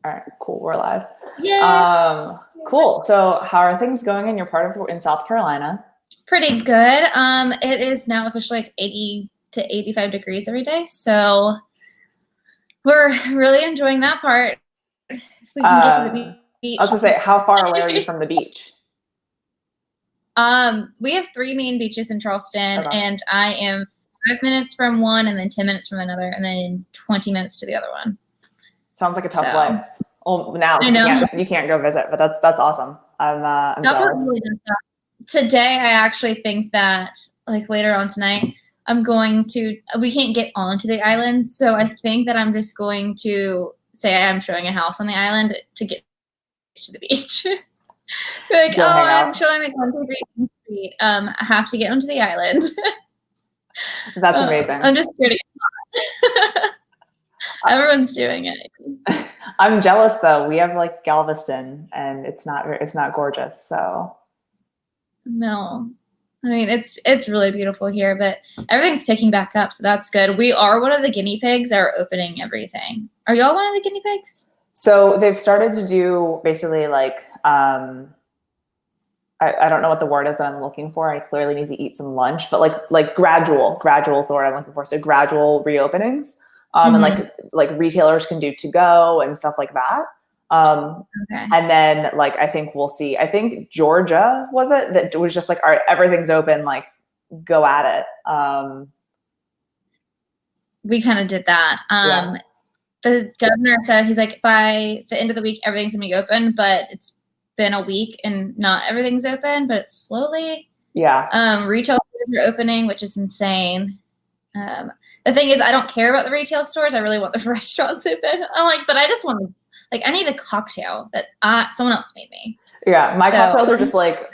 All right, cool. We're live. Yeah. Cool. So how are things going in your part of in South Carolina? Pretty good. It is now officially like 80 to 85 degrees every day. So we're really enjoying that part. If we can get to the beach. I was gonna say, how far away are you from the beach? We have 3 main beaches in Charleston, Okay. and I am 5 minutes from one and then 10 minutes from another and then 20 minutes to the other one. Sounds like a tough life. Well, now I know. you can't go visit, but that's awesome. I'm jealous. Really today, I actually think that like later on tonight, we can't get onto the island. So I think that I'm just going to say I'm showing a house on the island to get to the beach. Like, Go hang out. I'm showing like 1, 2, 3 street. I have to get onto the island. That's amazing. I'm just kidding. Everyone's doing it. I'm jealous though. We have like Galveston, and it's not gorgeous. So no, I mean it's really beautiful here, but everything's picking back up, so that's good. We are one of the guinea pigs that are opening everything. Are y'all one of the guinea pigs? So they've started to do basically like I don't know what the word is that I'm looking for. I clearly need to eat some lunch, but like gradual is the word I'm looking for. So gradual reopenings. And like retailers can do to go and stuff like that. Okay. And then like, I think we'll see, I think Georgia was it that was just like, all right, everything's open, like go at it. We kind of did that. Yeah. The governor said, he's like, by the end of the week, everything's gonna be open, but it's been a week and not everything's open, but it's slowly. Yeah. Retail stores are opening, which is insane. The thing is, I don't care about the retail stores. I really want the restaurants open. I'm like, but I just want, like, I need a cocktail that someone else made me. Yeah, my cocktails are just like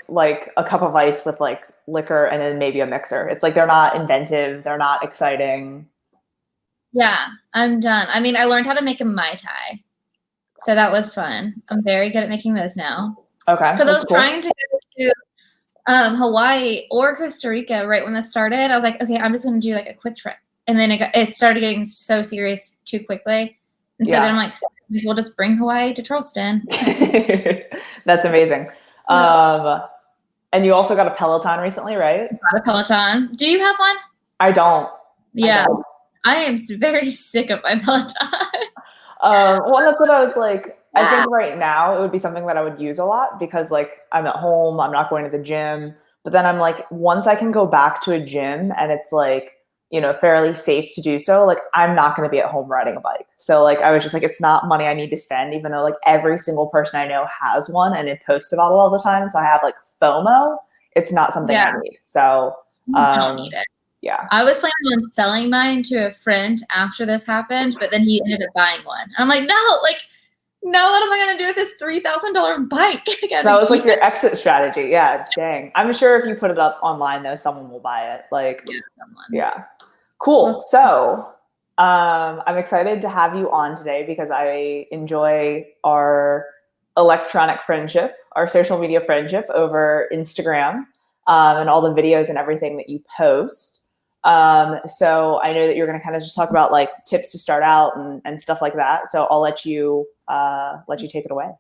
a cup of ice with like liquor and then maybe a mixer. It's like they're not inventive. They're not exciting. Yeah, I'm done. I mean, I learned how to make a Mai Tai. So that was fun. I'm very good at making those now. Okay. Because I was trying to go to Hawaii or Costa Rica right when this started. I was like, okay, I'm just going to do like a quick trip. And then it started getting so serious too quickly. And so then I'm like, we'll just bring Hawaii to Charleston. That's amazing. And you also got a Peloton recently, right? Got a Peloton. Do you have one? I don't. Yeah. I am very sick of my Peloton. Well, that's what I was like. I think right now it would be something that I would use a lot because like I'm at home, I'm not going to the gym. But then I'm like, once I can go back to a gym and it's like, you know, fairly safe to do so, like I'm not going to be at home riding a bike. So like I was just like, it's not money I need to spend, even though like every single person I know has one and it posts about it all the time. So I have like FOMO. It's not something I need. So I don't need it. Yeah. I was planning on selling mine to a friend after this happened, but then he ended up buying one. I'm like, no, what am I going to do with this $3,000 bike? That was like your exit strategy. Yeah, dang. I'm sure if you put it up online, though, someone will buy it. Like, yeah. Cool. So I'm excited to have you on today because I enjoy our electronic friendship, our social media friendship over Instagram and all the videos and everything that you post. So I know that you're going to kind of just talk about like tips to start out and stuff like that. So I'll let you take it away.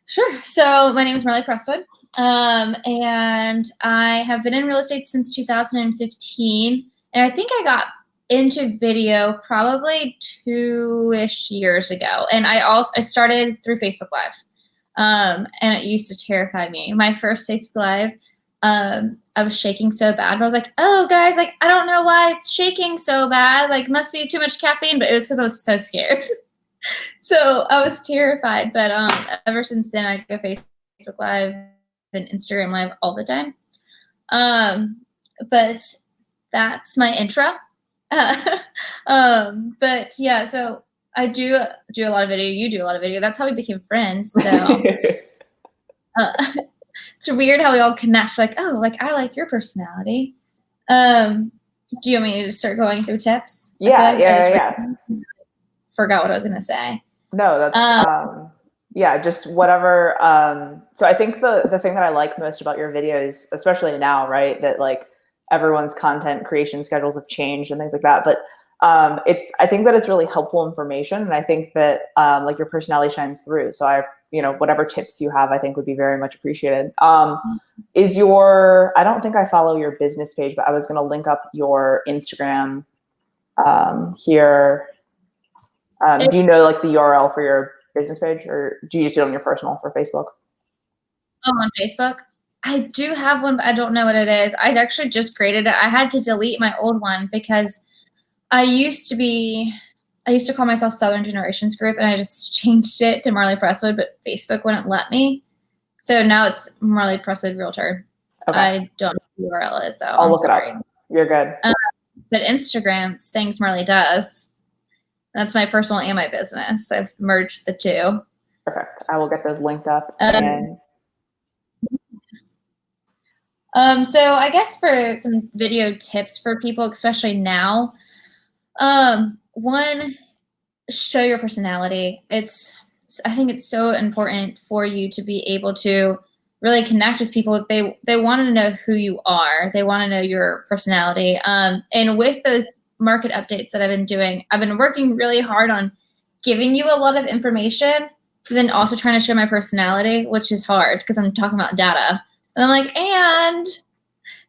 Sure. So my name is Marley Presswood. And I have been in real estate since 2015. And I think I got into video probably 2-ish years ago. And I started through Facebook Live. And it used to terrify me. My first Facebook Live, I was shaking so bad, but I was like, oh guys, like, I don't know why it's shaking so bad. Like must be too much caffeine, but it was because I was so scared. So I was terrified, but ever since then I go Facebook Live and Instagram Live all the time. But that's my intro. But yeah, so I do a lot of video. You do a lot of video. That's how we became friends. So it's weird how we all connect. Like, oh, like I like your personality. Do you want me to just start going through tips? Yeah. Forgot what I was gonna say. No, that's just whatever. So I think the thing that I like most about your videos, especially now, right, that like everyone's content creation schedules have changed and things like that. But I think that it's really helpful information, and I think that like your personality shines through. So whatever tips you have, I think would be very much appreciated. I don't think I follow your business page, but I was going to link up your Instagram here. Do you know like the URL for your business page, or do you just do it on your personal for Facebook? Oh, on Facebook? I do have one, but I don't know what it is. I'd actually just created it. I had to delete my old one because I used to call myself Southern Generations Group, and I just changed it to Marley Presswood, but Facebook wouldn't let me. So now it's Marley Presswood Realtor. Okay. I don't know what the URL is, though. I'll look it up. You're good. But Instagram, it's Things Marley Does. That's my personal and my business. I've merged the two. Perfect. I will get those linked up. So I guess for some video tips for people, especially now, one, show your personality. I think it's so important for you to be able to really connect with people. They want to know who you are. They want to know your personality. And with those market updates that I've been doing, I've been working really hard on giving you a lot of information, but then also trying to show my personality, which is hard because I'm talking about data. And I'm like, and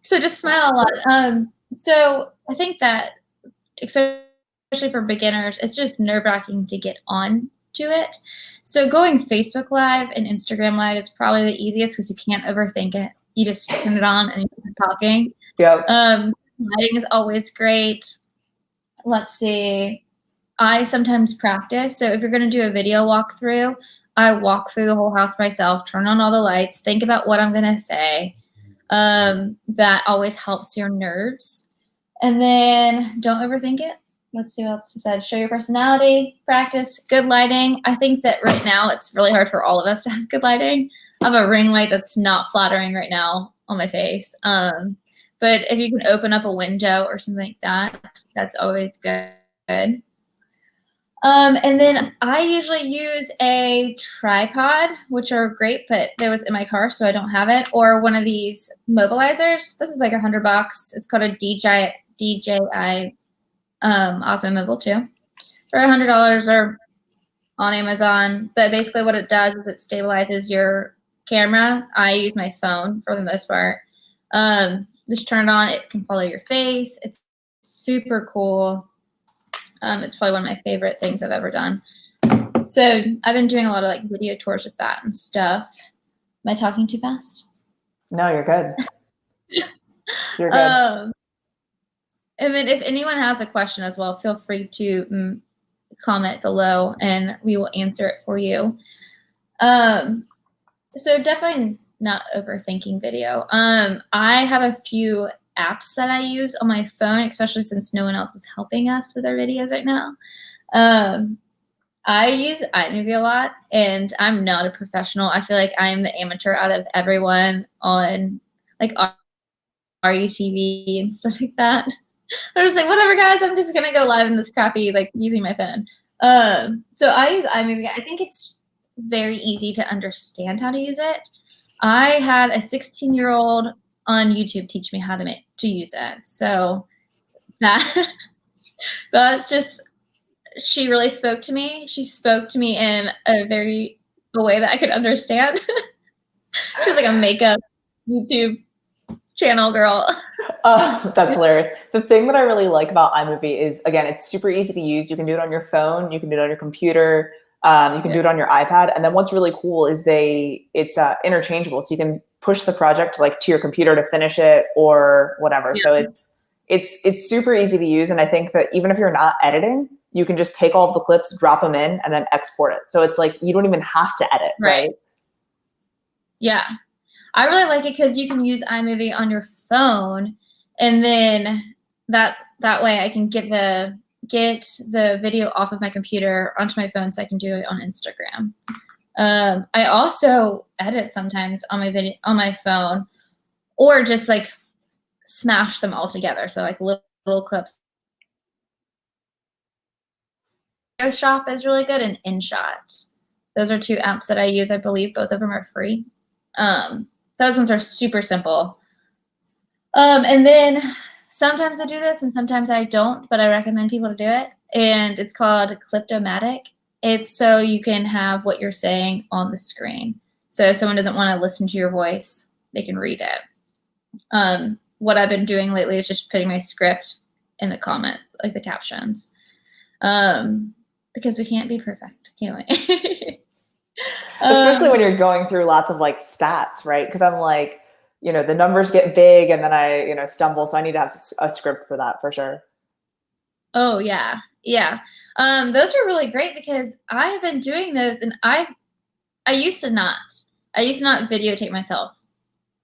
so just smile a lot. So I think that, especially for beginners, it's just nerve-wracking to get on to it. So going Facebook Live and Instagram Live is probably the easiest because you can't overthink it. You just turn it on and you're talking. Yep. Lighting is always great. Let's see. I sometimes practice. So if you're going to do a video walkthrough, I walk through the whole house myself, turn on all the lights, think about what I'm going to say. That always helps your nerves. And then don't overthink it. Let's see what else I said. Show your personality, practice, good lighting. I think that right now it's really hard for all of us to have good lighting. I have a ring light that's not flattering right now on my face. But if you can open up a window or something like that, that's always good. And then I usually use a tripod, which are great, but there was in my car, so I don't have it, or one of these mobilizers. This is like $100. It's called a DJI Osmo Mobile 2 for $100 or on Amazon. But basically what it does is it stabilizes your camera. I use my phone for the most part. Just turn it on. It can follow your face. It's super cool. It's probably one of my favorite things I've ever done. So I've been doing a lot of like video tours with that and stuff. Am I talking too fast? No, you're good. You're good. And then if anyone has a question as well, feel free to comment below and we will answer it for you. So definitely not overthinking video. I have a few apps that I use on my phone, especially since no one else is helping us with our videos right now. I use iMovie a lot, and I'm not a professional. I feel like I'm the amateur out of everyone on like RUTV and stuff like that. I'm just like, whatever, guys. I'm just gonna go live in this crappy like using my phone. So I use iMovie. I think it's very easy to understand how to use it. I had a 16-year-old on YouTube teach me how to use it. So that's just, she really spoke to me. She spoke to me in a way that I could understand. She was like a makeup YouTube channel girl. That's hilarious. The thing that I really like about iMovie is, again, it's super easy to use. You can do it on your phone. You can do it on your computer. You can do it on your iPad. And then what's really cool is it's interchangeable. So you can push the project like to your computer to finish it or whatever. Yeah. So it's super easy to use. And I think that even if you're not editing, you can just take all of the clips, drop them in, and then export it. So it's like you don't even have to edit, right? Yeah. I really like it because you can use iMovie on your phone, and then that way I can get the video off of my computer onto my phone so I can do it on Instagram. I also edit sometimes on my phone, or just like smash them all together. So like little clips. Shop is really good, and InShot. Those are two apps that I use. I believe both of them are free. Those ones are super simple. And then sometimes I do this and sometimes I don't, but I recommend people to do it. And it's called Cliptomatic. It's so you can have what you're saying on the screen. So if someone doesn't want to listen to your voice, they can read it. What I've been doing lately is just putting my script in the comment, like the captions. Because we can't be perfect, can we? Especially when you're going through lots of like stats, right? Because I'm like, you know, the numbers get big and then I, you know, stumble. So I need to have a script for that for sure. Oh yeah. Yeah. Those are really great because I have been doing those and I used to not videotape myself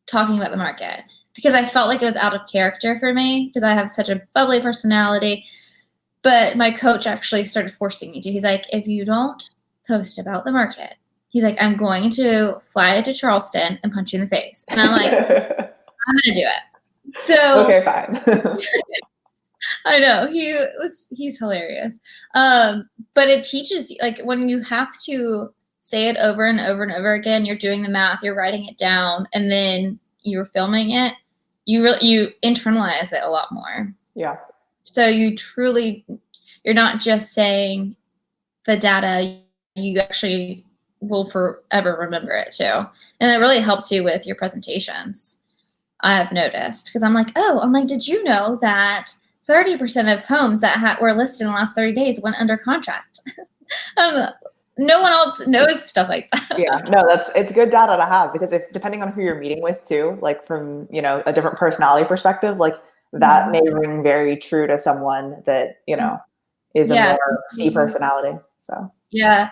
talking about the market because I felt like it was out of character for me because I have such a bubbly personality. But my coach actually started forcing me to. He's like, if you don't post about the market, he's like, I'm going to fly to Charleston and punch you in the face. And I'm like, I'm going to do it. So okay, fine. I know he's hilarious. But it teaches you, like when you have to say it over and over and over again, you're doing the math, you're writing it down, and then you're filming it, you internalize it a lot more. Yeah. So you're not just saying the data, you actually will forever remember it too. And it really helps you with your presentations, I have noticed. Because I'm like, did you know that 30% of homes that were listed in the last 30 days went under contract? No one else knows stuff like that. Yeah, no, it's good data to have because depending on who you're meeting with too, like from, you know, a different personality perspective, like that may ring very true to someone that, you know, is a more C personality. So yeah.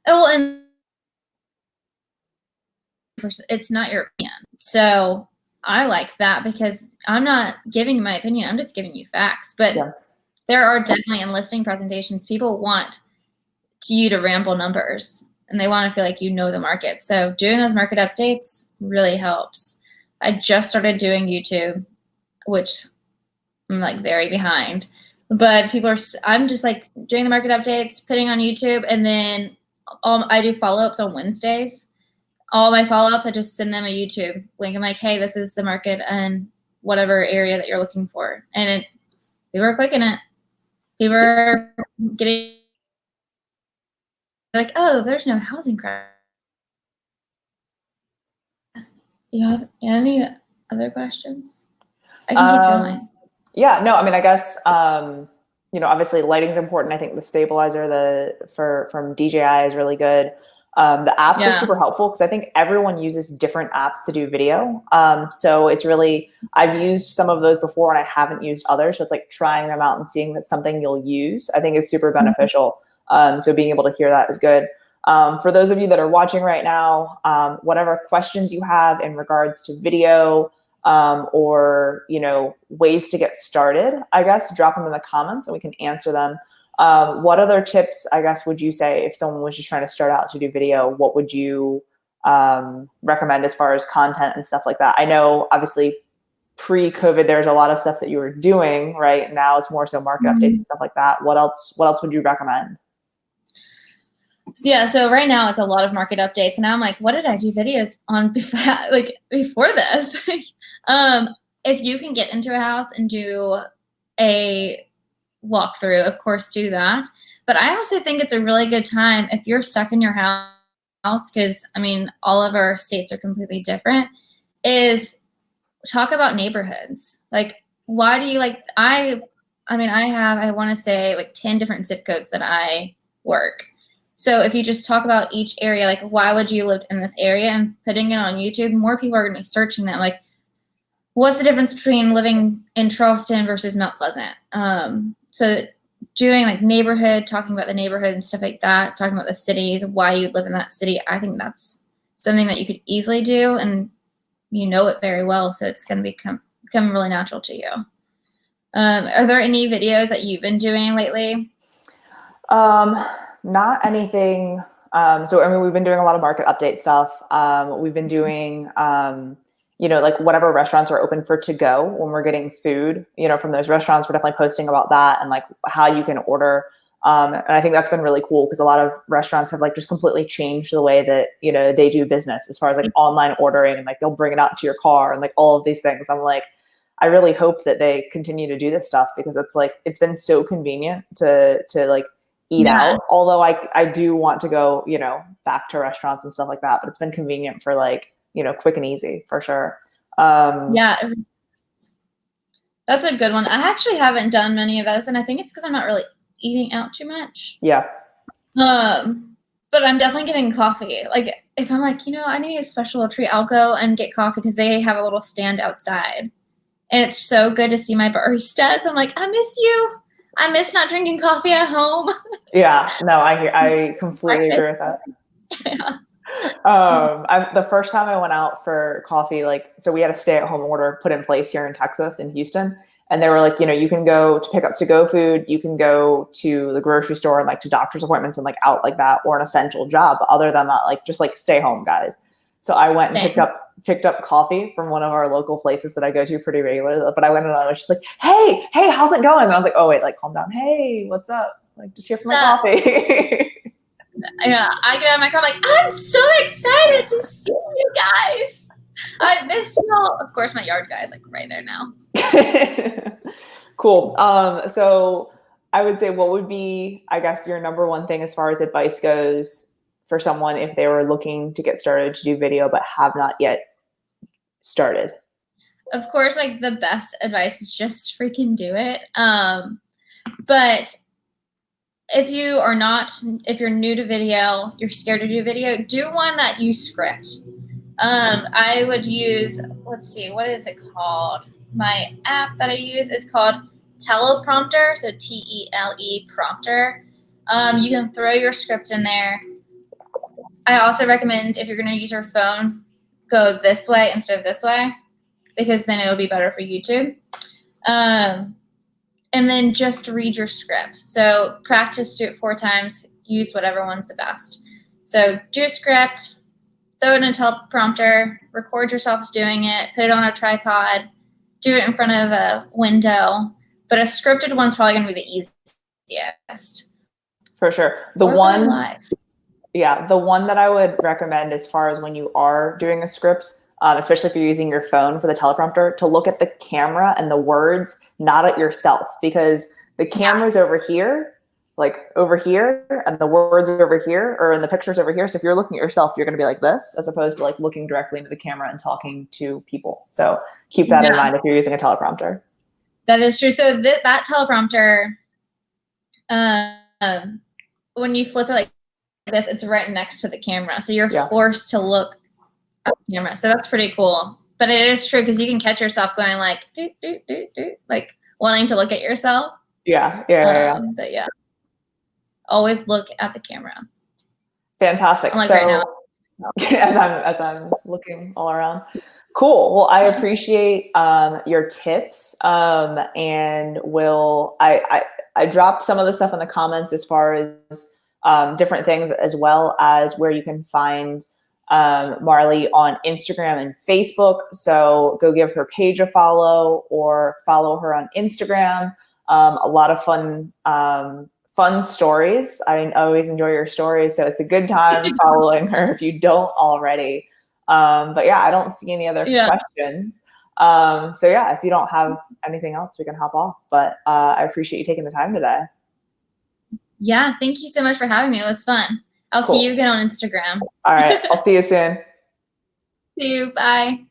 Well, and it's not your opinion. So I like that because I'm not giving my opinion. I'm just giving you facts. But there are definitely in listing presentations, people want you to ramble numbers and they want to feel like you know the market. So doing those market updates really helps. I just started doing YouTube, which I'm like very behind. But I'm just like doing the market updates, putting on YouTube, and then I do follow-ups on Wednesdays. All my follow-ups, I just send them a YouTube link. I'm like, hey, this is the market and whatever area that you're looking for. And people are clicking it. People are getting like, oh, there's no housing crash. You have any other questions? I can keep going. Yeah, no, I mean, I guess, you know, obviously lighting's important. I think the stabilizer, from DJI is really good. The apps are super helpful because I think everyone uses different apps to do video. So it's really, I've used some of those before and I haven't used others. So it's like trying them out and seeing that's something you'll use, I think is super beneficial. So being able to hear that is good. For those of you that are watching right now, whatever questions you have in regards to video, or, you know, ways to get started, I guess, drop them in the comments and we can answer them. What other tips, I guess, would you say if someone was just trying to start out to do video, what would you recommend as far as content and stuff like that? I know obviously pre-COVID, there's a lot of stuff that you were doing, right? Now it's more so market updates and stuff like that. What else would you recommend? Yeah, so right now it's a lot of market updates, and now I'm like, what did I do videos on before this? If you can get into a house and do a walkthrough, of course, do that. But I also think it's a really good time if you're stuck in your house, because I mean, all of our states are completely different, is talk about neighborhoods. Like, why do you like, I want to say like 10 different zip codes that I work. So if you just talk about each area, like why would you live in this area and putting it on YouTube, more people are going to be searching that. Like, what's the difference between living in Charleston versus Mount Pleasant? So doing like neighborhood, talking about the neighborhood and stuff like that, talking about the cities, why you'd live in that city. I think that's something that you could easily do, and you know it very well. So it's going to become really natural to you. Are there any videos that you've been doing lately? Not anything. So, I mean, we've been doing a lot of market update stuff. We've been doing, you know, like whatever restaurants are open for to go when we're getting food, you know, from those restaurants, we're definitely posting about that and like how you can order. And I think that's been really cool because a lot of restaurants have like just completely changed the way that, you know, they do business as far as like online ordering and like they'll bring it out to your car and like all of these things. I'm like, I really hope that they continue to do this stuff because it's like, it's been so convenient to like eat out. Although I do want to go, you know, back to restaurants and stuff like that, but it's been convenient for like, you know, quick and easy for sure. Yeah, that's a good one. I actually haven't done many of those, and I think it's because I'm not really eating out too much. Yeah. But I'm definitely getting coffee. Like if I'm like, you know, I need a special treat, I'll go and get coffee because they have a little stand outside. And it's so good to see my baristas. I'm like, I miss you. I miss not drinking coffee at home. Yeah, no, I completely agree with that. Yeah. The first time I went out for coffee, like, so we had a stay-at-home order put in place here in Texas, in Houston, and they were like, you know, you can go to pick up to-go food, you can go to the grocery store and like to doctor's appointments and like out like that, or an essential job. But other than that, like just like stay home, guys. So I went and picked up coffee from one of our local places that I go to pretty regularly. But I went and I was just like, hey, how's it going? And I was like, oh wait, like calm down. Hey, what's up? Like just here for my coffee. Yeah, I get out of my car, I'm like, I'm so excited to see you guys. I miss y'all. Of course, my yard guy is like right there now. Cool. So I would say, what would be, I guess, your number one thing as far as advice goes for someone if they were looking to get started to do video but have not yet started? Of course, like the best advice is just freaking do it. But if you're new to video, you're scared to do video, do one that you script. I would use, let's see, what is it called? My app that I use is called Teleprompter, so T-E-L-E prompter. You can throw your script in there. I also recommend if you're going to use your phone, go this way instead of this way, because then it'll be better for YouTube. And then just read your script. So practice, do it 4 times, use whatever one's the best. So do a script, throw it in a teleprompter, record yourself doing it, put it on a tripod, do it in front of a window. But a scripted one's probably going to be the easiest. For sure. The one that I would recommend as far as when you are doing a script, especially if you're using your phone for the teleprompter, to look at the camera and the words, not at yourself, because the camera's over here, like over here, and the words are over here, or in the pictures over here. So if you're looking at yourself, you're going to be like this, as opposed to like looking directly into the camera and talking to people. So keep that in mind if you're using a teleprompter. That is true. So that teleprompter, when you flip it like this, it's right next to the camera. So you're forced to look at the camera. So that's pretty cool. But it is true because you can catch yourself going like, doo, doo, doo, doo, like wanting to look at yourself. Yeah. But yeah, always look at the camera. Fantastic. Like so right now. as I'm looking all around. Cool. Well, I appreciate your tips, and I dropped some of the stuff in the comments as far as different things, as well as where you can find Marley on Instagram and Facebook. So go give her page a follow or follow her on Instagram. A lot of fun stories. I always enjoy your stories, so it's a good time following her if you don't already. But yeah, I don't see any other questions. So yeah, if you don't have anything else, we can hop off. But I appreciate you taking the time today. Yeah, thank you so much for having me. It was fun. I'll see you again on Instagram. All right, I'll see you soon. See you. Bye.